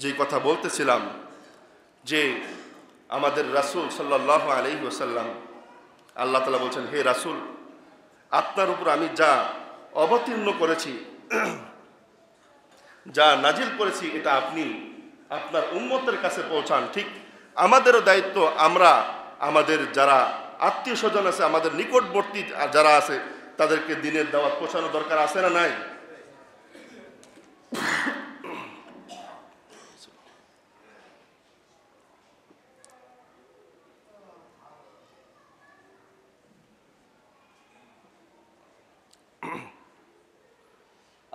যে কথা বলতেছিলাম যে আমাদের রাসূল সাল্লাল্লাহু আলাইহি ওয়াসাল্লাম, আল্লাহ তাআলা বলছেন, হে রাসূল, আপনার উপর আমি যা অবতীর্ণ করেছি, যা নাজিল করেছি, এটা আপনি আপনার উম্মতের কাছে পৌঁছান। ঠিক আমাদেরও দায়িত্ব, আমরা আমাদের যারা আত্মীয় স্বজন আছে, আমাদের নিকটবর্তী যারা আছে, তাদেরকে দ্বীনের দাওয়াত পৌঁছানো দরকার আছে না নাই?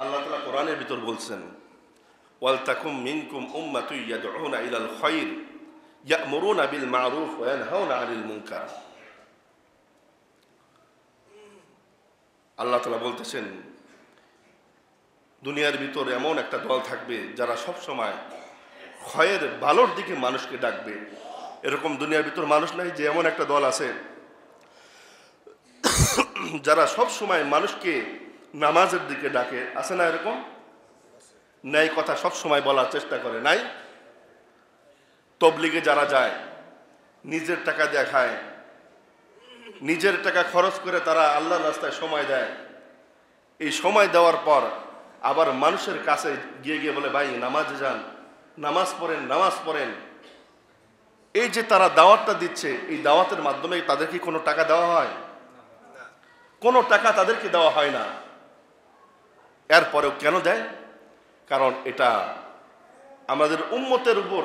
আল্লাহ তাআলা কোরআনের ভিতর বলছেন, ওয়ালতাকুম মিনকুম উম্মাতুন ইয়াদউনা ইলাল খায়র ইয়া'মুরুনা বিল মা'রুফ ওয়া ইয়ানহাউনা আনিল মুনকার। আল্লাহ তাআলা বলতেছেন, দুনিয়ার ভিতর এমন একটা দল থাকবে যারা সব সময় খয়ের ভালোর দিকে মানুষকে ডাকবে। এরকম দুনিয়ার ভিতর মানুষ নাই যে এমন একটা দল আছে যারা সব সময় মানুষকে নামাজের দিকে ডাকে? আছে না এরকম? ন্যায় কথা সব সময় বলার চেষ্টা করে, নাই? তবলিগে যারা যায়, নিজের টাকা দিয়ে খায়, নিজের টাকা খরচ করে তারা আল্লাহর রাস্তায় সময় দেয়। এই সময় দেওয়ার পর আবার মানুষের কাছে গিয়ে গিয়ে বলে, ভাই নামাজে যান, নামাজ পড়েন, নামাজ পড়েন। এই যে তারা দাওয়াতটা দিচ্ছে, এই দাওয়াতের মাধ্যমে তাদের কি কোনো টাকা দেওয়া হয়? কোনো টাকা তাদেরকে দেওয়া হয় না। এরপরেও কেন দেয়? কারণ এটা আমাদের উম্মতের উপর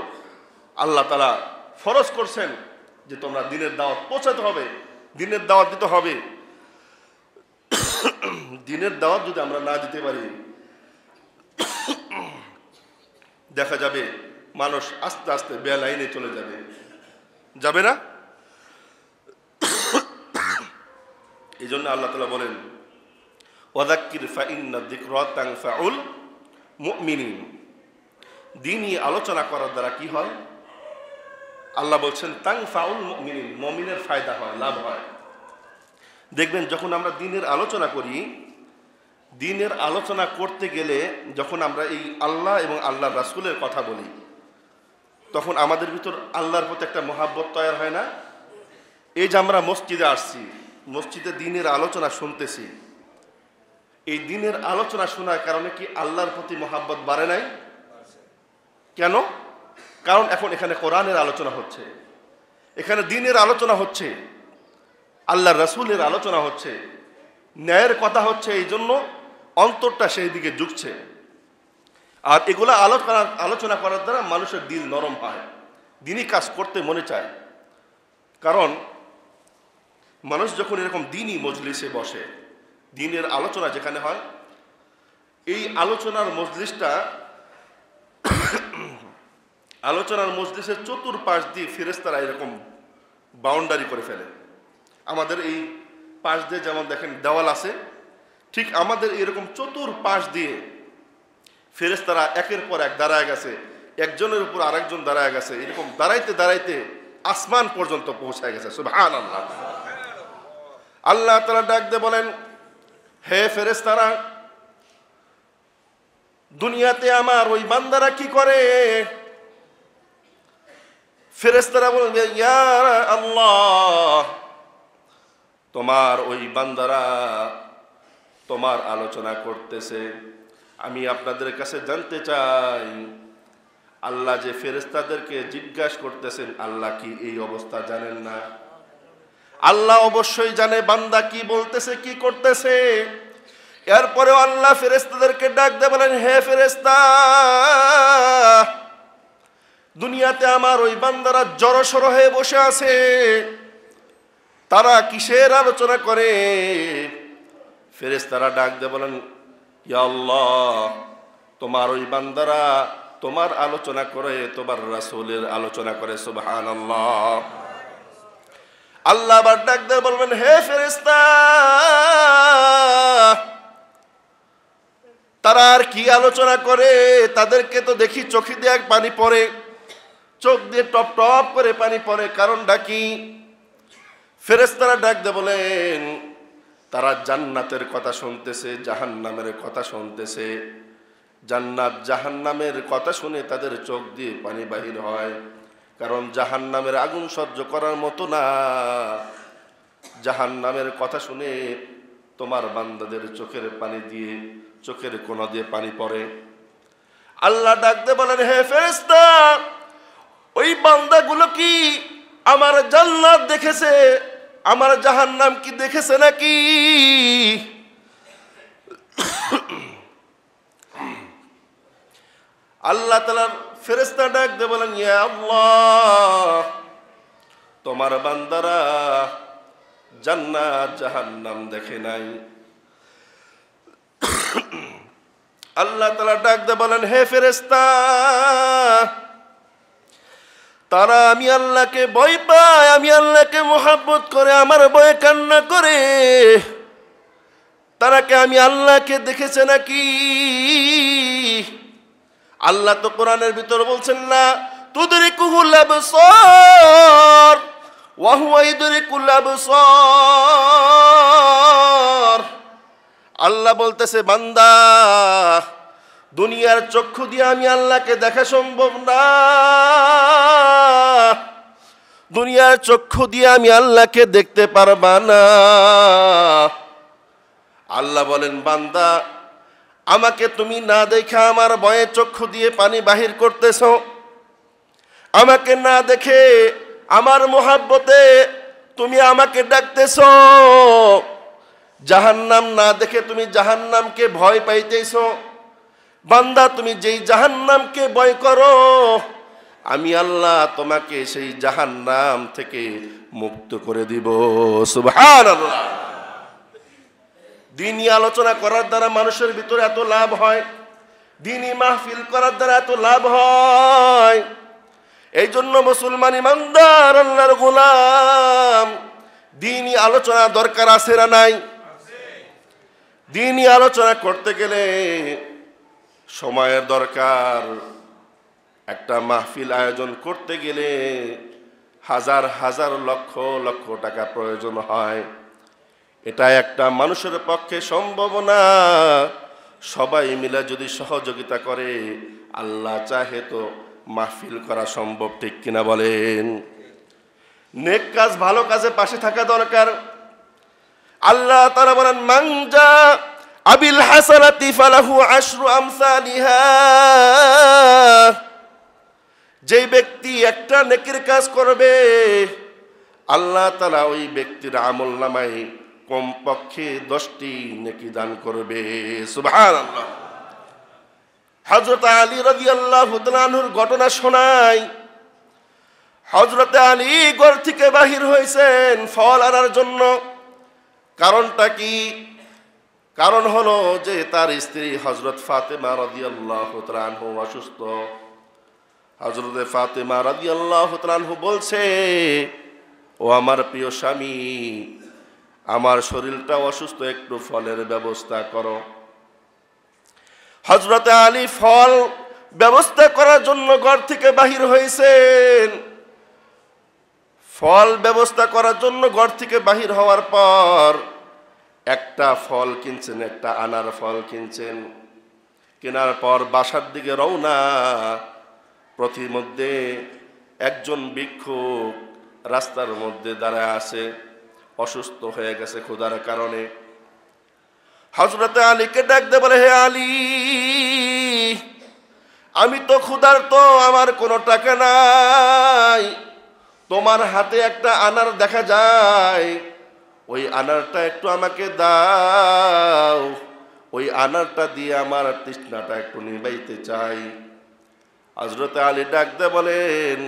আল্লাহ তাআলা ফরজ করছেন যে তোমরা দ্বীনের দাওয়াত পৌঁছাতে হবে, দ্বীনের দাওয়াত দিতে হবে। দ্বীনের দাওয়াত যদি আমরা না দিতে পারি, দেখা যাবে মানুষ আস্তে আস্তে বেলাইনে চলে যাবে, যাবে না? এই জন্য আল্লাহ তাআলা বলেন, ওয়াযাক্কির ফাইন্না যিকরা তানফাউল মুমিনিন। দ্বীনি আলোচনা করার দ্বারা কি হয়? আল্লাহ বলছেন তানফাউল মুমিনিন, মুমিনের ফায়দা হয়, লাভ হয়। দেখবেন যখন আমরা দ্বীনের আলোচনা করি, দ্বীনের আলোচনা করতে গেলে যখন আমরা এই আল্লাহ এবং আল্লাহর রাসূলের কথা বলি, তখন আমাদের ভিতর আল্লাহর প্রতি একটা মহাব্বত তৈরি হয় না? এই যে আমরা মসজিদে আসছি, মসজিদে দ্বীনের আলোচনা শুনতেছি, এই দ্বীনের আলোচনা শোনার কারণে কি আল্লাহর প্রতি মহাব্বত বাড়ে নাই? কেন? কারণ এখন এখানে কোরআনের আলোচনা হচ্ছে, এখানে দ্বীনের আলোচনা হচ্ছে, আল্লাহর রাসূলের আলোচনা হচ্ছে, ন্যায়ের কথা হচ্ছে। এই জন্য অন্তরটা সেই দিকে ঝুঁকছে। আর এগুলা আলোচনা করার দ্বারা মানুষের দিল নরম হয়, দ্বীনি কাজ করতে মনে চায়। কারণ মানুষ যখন এরকম দ্বীনি মজলিসে বসে, দ্বীনের আলোচনা যেখানে হয়, এই আলোচনার মজলিসের চতুর্পাশ দিয়ে ফেরেশতারা এরকম বাউন্ডারি করে ফেলে। আমাদের এই পাশ দিয়ে যেমন দেখেন দেওয়াল আছে, ঠিক আমাদের এরকম চতুর্পাশ দিয়ে ফেরেশতারা একের পর এক দাঁড়ায় গেছে, একজনের উপর আরেকজন দাঁড়ায় গেছে, এরকম দাঁড়াইতে দাঁড়াইতে আসমান পর্যন্ত পৌঁছায় গেছে। সুবহানাল্লাহ। আল্লাহ তাআলা ডাক দিয়ে বলেন, হে ফেরেশতারা, দুনিয়াতে আমার ওই বান্দারা কি করে? ফেরেশতারা বলবে, ইয়া আল্লাহ, তোমার ওই বান্দারা তোমার আলোচনা করতেছে। আমি আপনাদের কাছে জানতে চাই, আল্লাহ যে ফেরেশতাদেরকে জিজ্ঞাসা করতেছেন, আল্লাহ কি এই অবস্থা জানেন না? আল্লাহ অবশ্যই জানে বান্দা কি বলতেছে, কি করতেছে। এরপরেও আল্লাহ ফেরেশতাদেরকে ডাক দিয়ে বলেন, হে ফেরেশতা, দুনিয়াতে আমার ওই বান্দারা জড়সড় হয়ে বসে আছে, তারা কিসের আলোচনা করে? ফেরেশতারা ডাক দিয়ে বলেন, ইয়া আল্লাহ, তোমার ওই বান্দারা তোমার আলোচনা করে, তোমার রাসূলের আলোচনা করে। সুবহানাল্লাহ। আল্লাহ আবার ডাক দিয়ে বলবেন, হে ফেরেশতা, তারা আর কি আলোচনা করে? তাদেরকে তো দেখি চোখে দিয়ে পানি পড়ে, চোখ দিয়ে টপ টপ করে পানি পড়ে, কারণটা কি? ফেরেশতারা ডাক দিয়ে বলেন, তারা জান্নাতের কথা শুনতেছে, জাহান্নামের কথা শুনতেছে। জান্নাত জাহান্নামের কথা শুনে তাদের চোখ দিয়ে পানি বাহির হয়, কারণ জাহান্নামের আগুন সহ্য করার মতো না। জাহান্নামের কথা শুনে তোমার বান্দাদের চোখের পানি দিয়ে, চোখের কোনা দিয়ে পানি পড়ে। আল্লাহ ডাকতে বলেন, হে ফেরেশতা, ওই বান্দাগুলো কি আমার জান্নাত দেখেছে, আমার জাহান্নাম কি দেখেছে নাকি? আল্লাহ তাআলার ফেরেশতা ডাকতে বলেন, ইয়া আল্লাহ, তোমার বান্দারা জান্নাত জাহান্নাম দেখে নাই। আল্লাহ তাআলা ডাকতে বলেন, হে ফেরেশতা, তারা আমি আল্লাহকে ভয় পায়, আমি আল্লাহকে মোহাব্বত করে, আমার ভয়ে কান্না করে, তারা কি আমি আল্লাহকে দেখেছে নাকি? আল্লাহ তো কোরআনের ভিতর বলছেন, না তুদরিকুহুল আবসার ওয়া হুয়া ইউদরিকুল আবসার। আল্লাহ বলতেছে, বান্দা, দুনিয়ার চক্ষু দিয়ে আমি আল্লাহকে দেখা সম্ভব না, দুনিয়ার চক্ষু দিয়ে আমি আল্লাহকে দেখতে পারবা না। আল্লাহ বলেন, বান্দা, আমাকে তুমি না দেখা আমার ভয়ে চক্ষু দিয়ে পানি বাহির করতেছ, আমাকে না দেখে আমার মোহাব্বতে তুমি আমাকে ডাকতেছ, জাহান্নাম না দেখে তুমি জাহান্নামকে ভয় পাইতেছ। বান্দা, তুমি যেই জাহান্নামকে ভয় করো, আমি আল্লাহ তোমাকে সেই জাহান্নাম থেকে মুক্ত করে দিব। সুবহানাল্লাহ। দ্বীনি আলোচনা করার দ্বারা মানুষের ভিতরে এত লাভ হয়, দ্বীনি মাহফিল করার দ্বারা এত লাভ হয়। এই জন্য মুসলমান ইমানদার, আল্লাহর গোলাম, দ্বীনি আলোচনা দরকার আছে না নাই? দ্বীনি আলোচনা করতে গেলে সময়ের দরকার। একটা মাহফিল আয়োজন করতে গেলে হাজার হাজার লক্ষ লক্ষ টাকা প্রয়োজন হয়। এটা একটা মানুষের পক্ষে সম্ভব না। সবাই মিলে যদি সহযোগিতা করে, আল্লাহ চাহে তো মাহফিল করা সম্ভব, ঠিক কিনা বলেন? নেক কাজ, ভালো কাজে পাশে থাকা দরকার। আল্লাহ তাআলা বলেন, মান জা আবিল হাসানাতি ফালাহু আশরু আমসালিহা। যেই ব্যক্তি একটা নেকির কাজ করবে, আল্লাহ তাআলা ওই ব্যক্তির আমলনামায় কমপক্ষে 10টি নেকি দান করবে। সুবহানাল্লাহ। হযরত আলী রাদিয়াল্লাহু তাআলা আনহুর ঘটনা শোনায়। হযরত আলী ঘর থেকে বাহির হয়েছেন ফল আনার জন্য। কারণটা কি? কারণ হলো যে তার স্ত্রী হযরত ফাতেমা রাদিয়াল্লাহু তাআলা আনহা অসুস্থ। হযরত ফাতেমা রাদিয়াল্লাহু তাআলা আনহা বলছে, ও আমার প্রিয় স্বামী, আমার শরীরটা অসুস্থ, একটু ফলের ব্যবস্থা করো। হযরত আলী ফল ব্যবস্থা করার জন্য ঘর থেকে বাহির হয়েছেন। ফল ব্যবস্থা করার জন্য ঘর থেকে বাহির হওয়ার পর একটা ফল কিনছেন, একটা আনার ফল কিনছেন। কেনার পর বাসার দিকে রওনা। প্রতিমধ্যে একজন ভিক্ষুক রাস্তার মধ্যে দাঁড়ায় আছে, অসুস্থ হয়ে গেছে ক্ষুধার কারণে। হযরত আলীকে ডাক দিয়ে বলে, হে আলী, আমি তো ক্ষুধার্ত, আমার কোনো টাকা নাই, তোমার হাতে একটা আনার দেখা যায়, ওই আনারটা একটু আমাকে দাও, ওই আনারটা দিয়ে আমার তৃষ্ণাটা একটু নিবাইতে চাই। হযরত আলী ডাক দিয়ে বলেন,